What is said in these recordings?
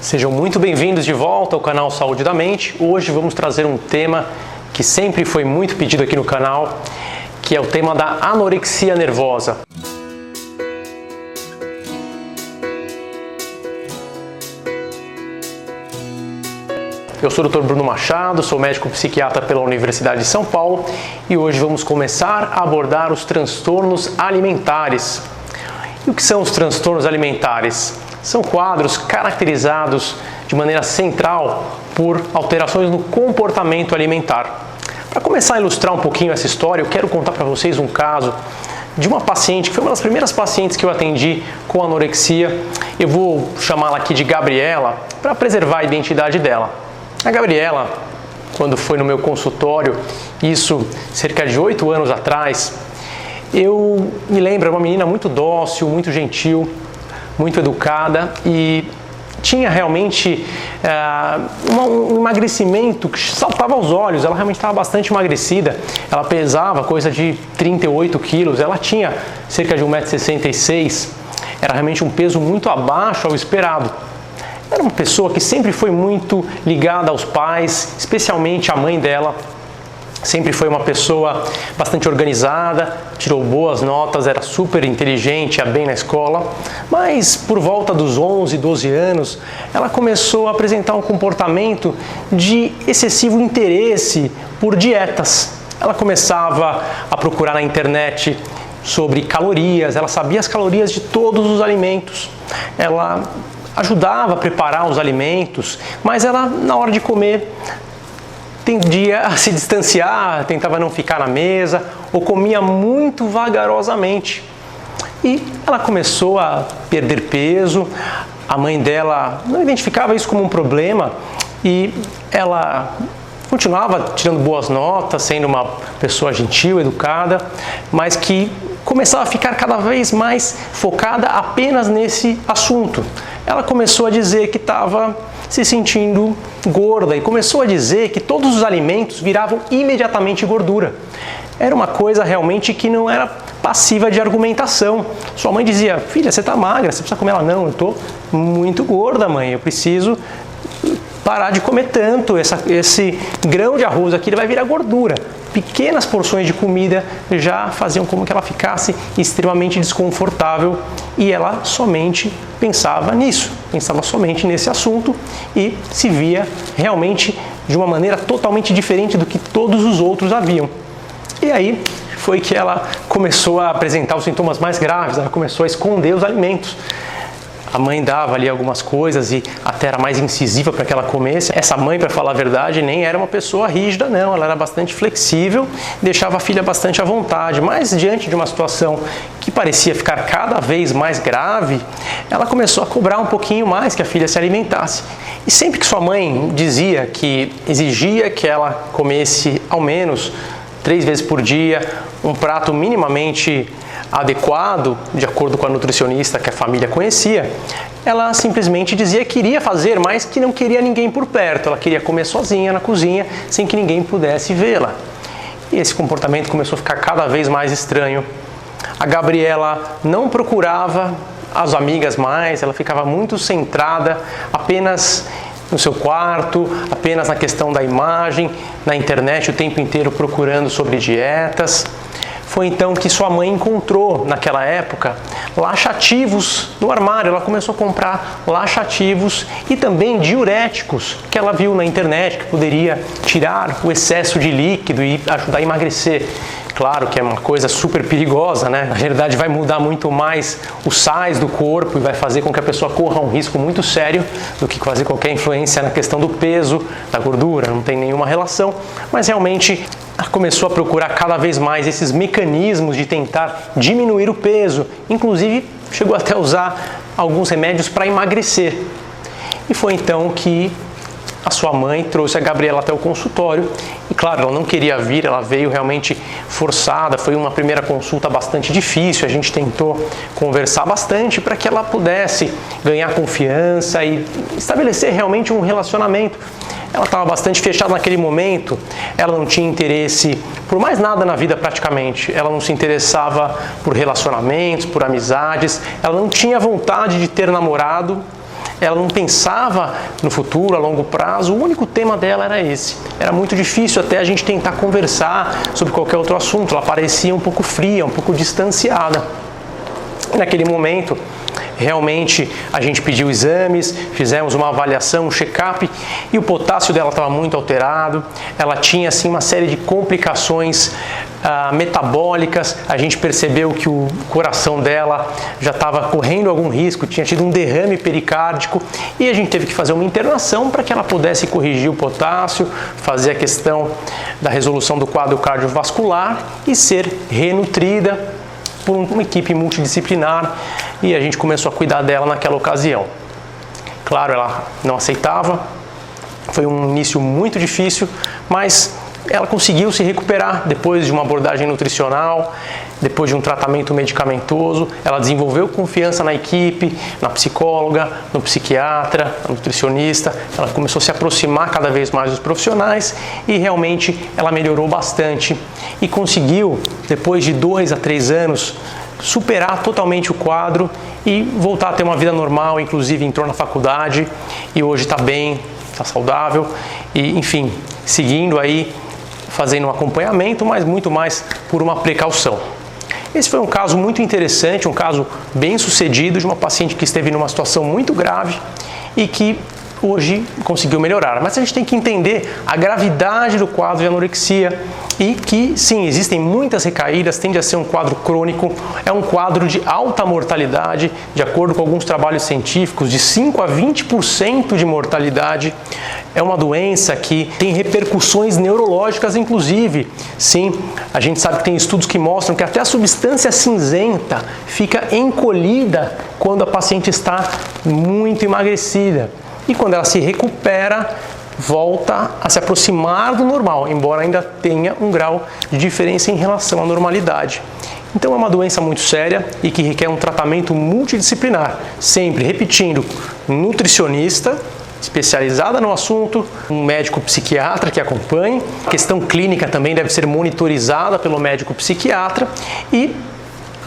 Sejam muito bem-vindos de volta ao canal Saúde da Mente. Hoje vamos trazer um tema que sempre foi muito pedido aqui no canal, que é o tema da anorexia nervosa. Eu sou o Dr. Bruno Machado, sou médico psiquiatra pela Universidade de São Paulo e hoje vamos começar a abordar os transtornos alimentares. E o que são os transtornos alimentares? São quadros caracterizados de maneira central por alterações no comportamento alimentar. Para começar a ilustrar um pouquinho essa história, eu quero contar para vocês um caso de uma paciente, que foi uma das primeiras pacientes que eu atendi com anorexia. Eu vou chamá-la aqui de Gabriela para preservar a identidade dela. A Gabriela, quando foi no meu consultório, isso cerca de 8 anos atrás, eu me lembro, era uma menina muito dócil, muito gentil, muito educada e tinha realmente um emagrecimento que saltava aos olhos. Ela realmente estava bastante emagrecida, ela pesava coisa de 38 quilos, ela tinha cerca de 1,66 m, era realmente um peso muito abaixo ao esperado. Era uma pessoa que sempre foi muito ligada aos pais, especialmente a mãe dela. Sempre foi uma pessoa bastante organizada, tirou boas notas, era super inteligente, ia bem na escola. Mas por volta dos 11, 12 anos, ela começou a apresentar um comportamento de excessivo interesse por dietas. Ela começava a procurar na internet sobre calorias, ela sabia as calorias de todos os alimentos. Ela ajudava a preparar os alimentos, mas ela, na hora de comer, tendia a se distanciar, tentava não ficar na mesa ou comia muito vagarosamente. E ela começou a perder peso, a mãe dela não identificava isso como um problema e ela continuava tirando boas notas, sendo uma pessoa gentil, educada, mas que começava a ficar cada vez mais focada apenas nesse assunto. Ela começou a dizer que estava se sentindo gorda e começou a dizer que todos os alimentos viravam imediatamente gordura. Era uma coisa realmente que não era passiva de argumentação. Sua mãe dizia: filha, você está magra, você precisa comer. Ela: não, eu estou muito gorda, mãe, eu preciso parar de comer tanto, esse grão de arroz aqui vai virar gordura. Pequenas porções de comida já faziam com que ela ficasse extremamente desconfortável e ela somente pensava nisso, pensava somente nesse assunto e se via realmente de uma maneira totalmente diferente do que todos os outros haviam. E aí foi que ela começou a apresentar os sintomas mais graves, ela começou a esconder os alimentos. A mãe dava ali algumas coisas e até era mais incisiva para que ela comesse. Essa mãe, para falar a verdade, nem era uma pessoa rígida, não. Ela era bastante flexível, deixava a filha bastante à vontade. Mas diante de uma situação que parecia ficar cada vez mais grave, ela começou a cobrar um pouquinho mais que a filha se alimentasse. E sempre que sua mãe dizia que exigia que ela comesse ao menos 3 vezes por dia, um prato minimamente adequado, de acordo com a nutricionista que a família conhecia, ela simplesmente dizia que iria fazer, mas que não queria ninguém por perto. Ela queria comer sozinha na cozinha, sem que ninguém pudesse vê-la. E esse comportamento começou a ficar cada vez mais estranho. A Gabriela não procurava as amigas mais, ela ficava muito centrada apenas no seu quarto, apenas na questão da imagem, na internet o tempo inteiro procurando sobre dietas. Foi então que sua mãe encontrou, naquela época, laxativos no armário. Ela começou a comprar laxativos e também diuréticos, que ela viu na internet, que poderia tirar o excesso de líquido e ajudar a emagrecer. Claro que é uma coisa super perigosa, né? Na verdade, vai mudar muito mais os sais do corpo e vai fazer com que a pessoa corra um risco muito sério do que fazer qualquer influência na questão do peso, da gordura. Não tem nenhuma relação, mas realmente ela começou a procurar cada vez mais esses mecanismos de tentar diminuir o peso. Inclusive, chegou até a usar alguns remédios para emagrecer. E foi então que a sua mãe trouxe a Gabriela até o consultório e, claro, ela não queria vir, ela veio realmente forçada. Foi uma primeira consulta bastante difícil, a gente tentou conversar bastante para que ela pudesse ganhar confiança e estabelecer realmente um relacionamento. Ela estava bastante fechada naquele momento, ela não tinha interesse por mais nada na vida praticamente. Ela não se interessava por relacionamentos, por amizades, ela não tinha vontade de ter namorado. ela não pensava no futuro, a longo prazo, o único tema dela era esse. Era muito difícil até a gente tentar conversar sobre qualquer outro assunto, ela parecia um pouco fria, um pouco distanciada. Naquele momento, realmente a gente pediu exames, fizemos uma avaliação, um check-up, e o potássio dela estava muito alterado, ela tinha assim uma série de complicações metabólicas, a gente percebeu que o coração dela já estava correndo algum risco, tinha tido um derrame pericárdico, e a gente teve que fazer uma internação para que ela pudesse corrigir o potássio, fazer a questão da resolução do quadro cardiovascular e ser renutrida por uma equipe multidisciplinar, e a gente começou a cuidar dela naquela ocasião. Claro, ela não aceitava, foi um início muito difícil, mas ela conseguiu se recuperar depois de uma abordagem nutricional, depois de um tratamento medicamentoso. Ela desenvolveu confiança na equipe, na psicóloga, no psiquiatra, na nutricionista. Ela começou a se aproximar cada vez mais dos profissionais e realmente ela melhorou bastante e conseguiu, depois de 2 a 3 anos, superar totalmente o quadro e voltar a ter uma vida normal, inclusive entrou na faculdade e hoje está bem, está saudável e, enfim, seguindo aí, fazendo um acompanhamento, mas muito mais por uma precaução. Esse foi um caso muito interessante, um caso bem sucedido de uma paciente que esteve numa situação muito grave e que hoje conseguiu melhorar. Mas a gente tem que entender a gravidade do quadro de anorexia e que, sim, existem muitas recaídas, tende a ser um quadro crônico, é um quadro de alta mortalidade, de acordo com alguns trabalhos científicos, de 5 a 20% de mortalidade. É uma doença que tem repercussões neurológicas, inclusive. Sim, a gente sabe que tem estudos que mostram que até a substância cinzenta fica encolhida quando a paciente está muito emagrecida. E quando ela se recupera, volta a se aproximar do normal, embora ainda tenha um grau de diferença em relação à normalidade. Então é uma doença muito séria e que requer um tratamento multidisciplinar, sempre repetindo, nutricionista, especializada no assunto, um médico psiquiatra que acompanhe, a questão clínica também deve ser monitorizada pelo médico psiquiatra e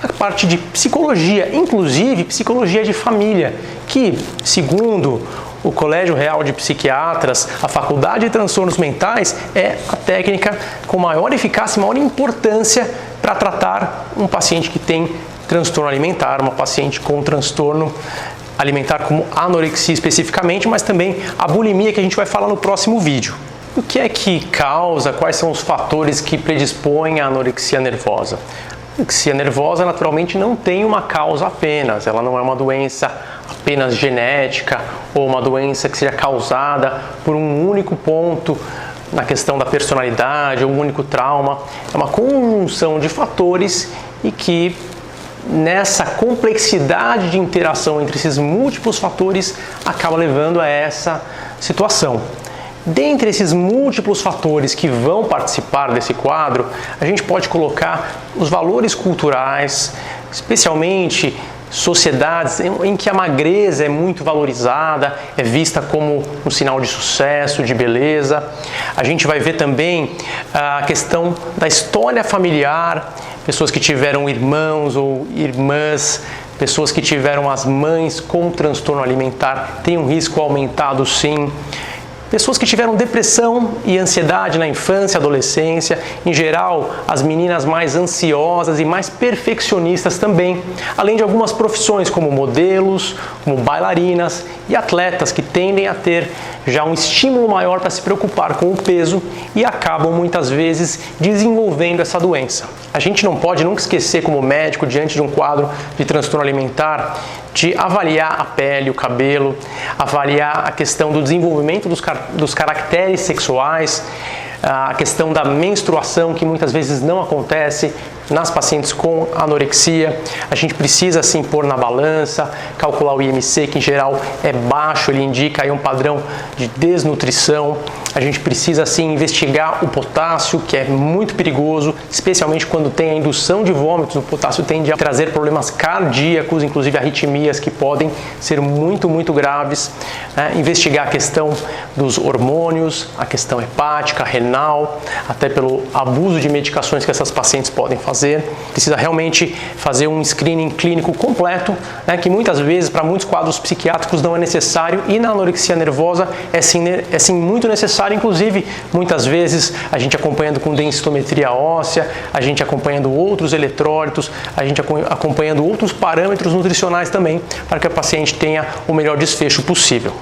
a parte de psicologia, inclusive psicologia de família, que, segundo o Colégio Real de Psiquiatras, a Faculdade de Transtornos Mentais, é a técnica com maior eficácia e maior importância para tratar um paciente que tem transtorno alimentar, uma paciente com transtorno alimentar como anorexia especificamente, mas também a bulimia, que a gente vai falar no próximo vídeo. O que é que causa, quais são os fatores que predispõem à anorexia nervosa? A anorexia nervosa naturalmente não tem uma causa apenas, ela não é uma doença apenas genética ou uma doença que seja causada por um único ponto na questão da personalidade ou um único trauma. É uma conjunção de fatores e que nessa complexidade de interação entre esses múltiplos fatores acaba levando a essa situação. Dentre esses múltiplos fatores que vão participar desse quadro, a gente pode colocar os valores culturais, especialmente sociedades em que a magreza é muito valorizada, é vista como um sinal de sucesso, de beleza. A gente vai ver também a questão da história familiar, pessoas que tiveram irmãos ou irmãs, pessoas que tiveram as mães com transtorno alimentar têm um risco aumentado sim. Pessoas que tiveram depressão e ansiedade na infância e adolescência, em geral, as meninas mais ansiosas e mais perfeccionistas também, além de algumas profissões como modelos, como bailarinas e atletas que tendem a ter já um estímulo maior para se preocupar com o peso e acabam muitas vezes desenvolvendo essa doença. A gente não pode nunca esquecer, como médico, diante de um quadro de transtorno alimentar, de avaliar a pele, o cabelo, avaliar a questão do desenvolvimento dos caracteres sexuais, a questão da menstruação, que muitas vezes não acontece nas pacientes com anorexia. A gente precisa sim pôr na balança, calcular o IMC, que em geral é baixo, ele indica aí um padrão de desnutrição. a gente precisa sim investigar o potássio, que é muito perigoso, especialmente quando tem a indução de vômitos. O potássio tende a trazer problemas cardíacos, inclusive arritmias que podem ser muito graves. Investigar a questão dos hormônios, a questão hepática, renal, até pelo abuso de medicações que essas pacientes podem fazer. Precisa realmente fazer um screening clínico completo, que muitas vezes para muitos quadros psiquiátricos não é necessário, e na anorexia nervosa é sim muito necessário, inclusive muitas vezes a gente acompanhando com densitometria óssea, a gente acompanhando outros eletrólitos, a gente acompanhando outros parâmetros nutricionais também, para que a paciente tenha o melhor desfecho possível.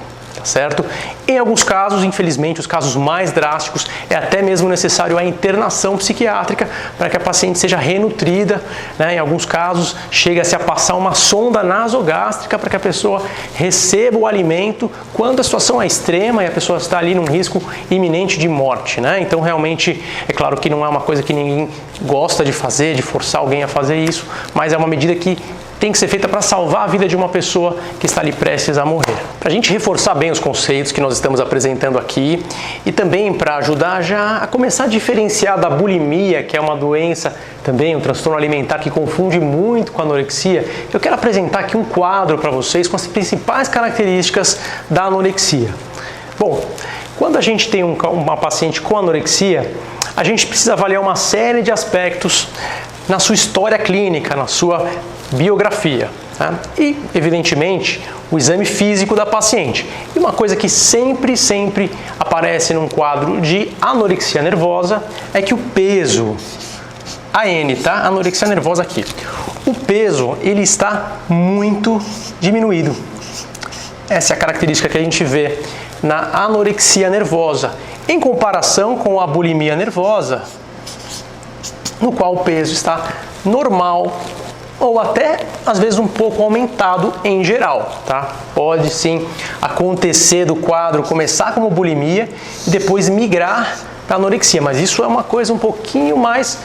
Certo? Em alguns casos, infelizmente, os casos mais drásticos, é até mesmo necessário a internação psiquiátrica para que a paciente seja renutrida, Em alguns casos, chega-se a passar uma sonda nasogástrica para que a pessoa receba o alimento quando a situação é extrema e a pessoa está ali num risco iminente de morte, Então, realmente, é claro que não é uma coisa que ninguém gosta de fazer, de forçar alguém a fazer isso, mas é uma medida que tem que ser feita para salvar a vida de uma pessoa que está ali prestes a morrer. Para a gente reforçar bem os conceitos que nós estamos apresentando aqui e também para ajudar já a começar a diferenciar da bulimia, que é uma doença também, um transtorno alimentar que confunde muito com a anorexia, eu quero apresentar aqui um quadro para vocês com as principais características da anorexia. Bom, quando a gente tem uma paciente com anorexia, a gente precisa avaliar uma série de aspectos na sua história clínica, na sua biografia, e, evidentemente, o exame físico da paciente. E uma coisa que sempre aparece num quadro de anorexia nervosa é que o peso, AN, anorexia nervosa aqui, o peso ele está muito diminuído. Essa é a característica que a gente vê na anorexia nervosa, em comparação com a bulimia nervosa, no qual o peso está normal ou até, às vezes, um pouco aumentado em geral, Pode, sim, acontecer do quadro começar como bulimia e depois migrar para anorexia, mas isso é uma coisa um pouquinho mais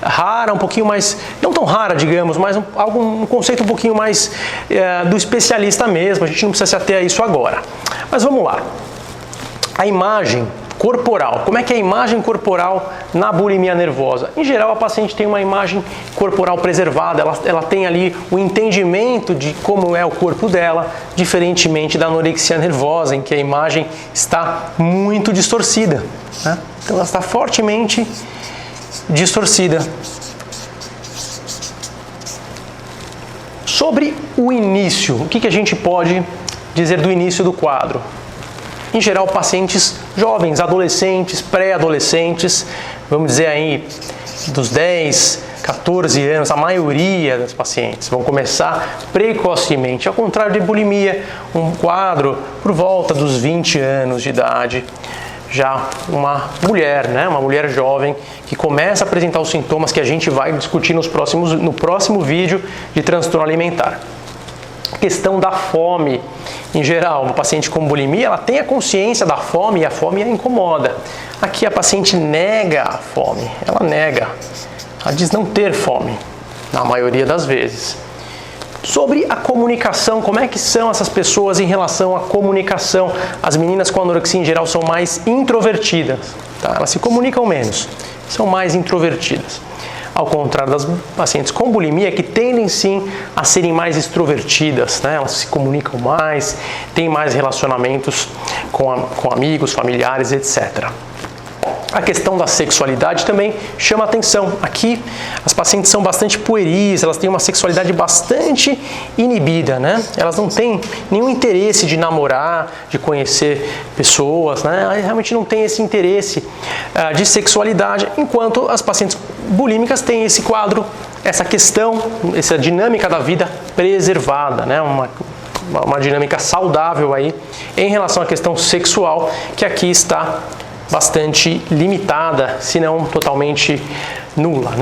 rara, um pouquinho mais, não tão rara, digamos, mas um conceito um pouquinho mais do especialista mesmo, a gente não precisa se ater a isso agora. Mas vamos lá. A imagem corporal. Como é que é a imagem corporal na bulimia nervosa? Em geral, a paciente tem uma imagem corporal preservada, ela tem ali o entendimento de como é o corpo dela, diferentemente da anorexia nervosa, em que a imagem está muito distorcida, Então, ela está fortemente distorcida. Sobre o início, o que a gente pode dizer do início do quadro? Em geral, pacientes jovens, adolescentes, pré-adolescentes, vamos dizer aí dos 10, 14 anos, a maioria das pacientes vão começar precocemente, ao contrário de bulimia, um quadro por volta dos 20 anos de idade, já uma mulher, uma mulher jovem que começa a apresentar os sintomas que a gente vai discutir no próximo vídeo de transtorno alimentar. A questão da fome, em geral, uma paciente com bulimia, ela tem a consciência da fome e a fome a incomoda. Aqui a paciente nega a fome, ela nega, ela diz não ter fome, na maioria das vezes. Sobre a comunicação, como é que são essas pessoas em relação à comunicação? As meninas com anorexia, em geral, são mais introvertidas, Elas se comunicam menos, são mais introvertidas. Ao contrário das pacientes com bulimia, que tendem sim a serem mais extrovertidas, Elas se comunicam mais, têm mais relacionamentos com amigos, familiares, etc. A questão da sexualidade também chama atenção. Aqui as pacientes são bastante pueris, elas têm uma sexualidade bastante inibida, Elas não têm nenhum interesse de namorar, de conhecer pessoas, Elas realmente não têm esse interesse de sexualidade, enquanto as pacientes bulímicas têm esse quadro, essa questão, essa dinâmica da vida preservada, uma dinâmica saudável aí em relação à questão sexual, que aqui está bastante limitada, se não totalmente nula,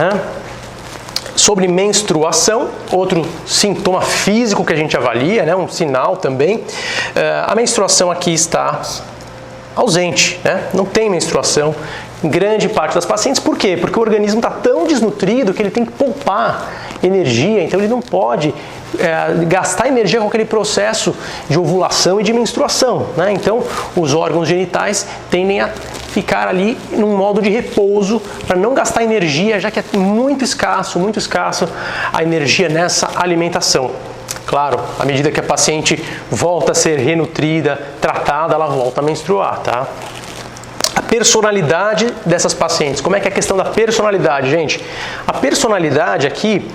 Sobre menstruação, outro sintoma físico que a gente avalia, um sinal também, a menstruação aqui está ausente, não tem menstruação em grande parte das pacientes. Por quê? Porque o organismo está tão desnutrido que ele tem que poupar energia, então ele não pode gastar energia com aquele processo de ovulação e de menstruação, né? Então os órgãos genitais tendem a ficar ali num modo de repouso para não gastar energia, já que é muito escasso a energia nessa alimentação. Claro, à medida que a paciente volta a ser renutrida, tratada, ela volta a menstruar, tá? A personalidade dessas pacientes. Como é que é a questão da personalidade, gente? A personalidade aqui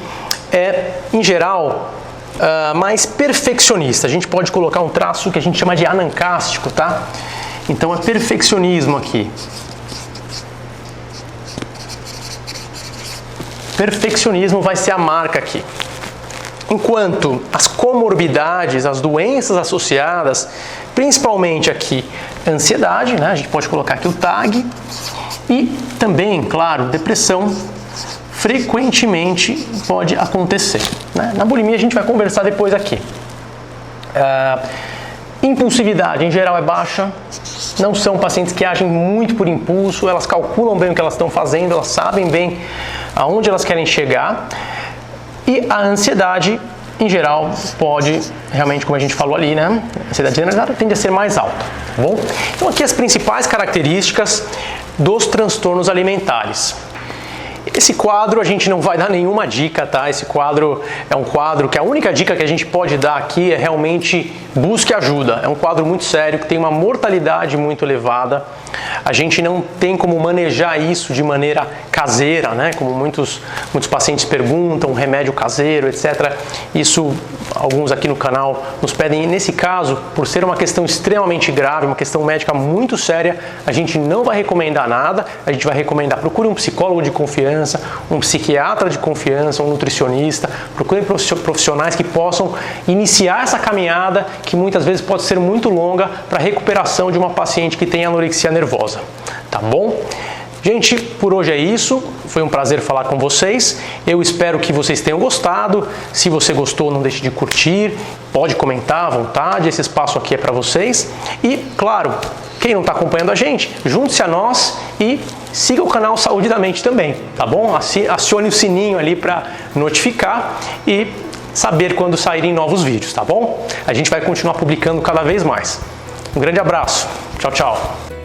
é, em geral, mais perfeccionista. A gente pode colocar um traço que a gente chama de anancástico, tá? Então é perfeccionismo aqui. Perfeccionismo vai ser a marca aqui. Enquanto as comorbidades, as doenças associadas, principalmente aqui, ansiedade, né? A gente pode colocar aqui o TAG, e também, claro, depressão, frequentemente pode acontecer, né? Na bulimia a gente vai conversar depois aqui. Impulsividade, em geral, é baixa. Não são pacientes que agem muito por impulso, elas calculam bem o que elas estão fazendo, elas sabem bem aonde elas querem chegar. E a ansiedade, em geral, pode, realmente, como a gente falou ali, né? A ansiedade generalizada tende a ser mais alta, tá bom? Então, aqui as principais características dos transtornos alimentares. Esse quadro a gente não vai dar nenhuma dica, tá? Esse quadro é um quadro que a única dica que a gente pode dar aqui é realmente busque ajuda. É um quadro muito sério, que tem uma mortalidade muito elevada. A gente não tem como manejar isso de maneira caseira, né? Como muitos pacientes perguntam, remédio caseiro, etc. Isso, alguns aqui no canal nos pedem. E nesse caso, por ser uma questão extremamente grave, uma questão médica muito séria, a gente não vai recomendar nada. A gente vai recomendar, procure um psicólogo de confiança, um psiquiatra de confiança, um nutricionista. Procure profissionais que possam iniciar essa caminhada, que muitas vezes pode ser muito longa, para a recuperação de uma paciente que tem anorexia nervosa. Tá bom? Gente, por hoje é isso. Foi um prazer falar com vocês. Eu espero que vocês tenham gostado. Se você gostou, não deixe de curtir. Pode comentar à vontade. Esse espaço aqui é para vocês. E, claro, quem não está acompanhando a gente, junte-se a nós e siga o canal Saúde da Mente também, tá bom? Acione o sininho ali para notificar e saber quando saírem novos vídeos, tá bom? A gente vai continuar publicando cada vez mais. Um grande abraço. Tchau, tchau.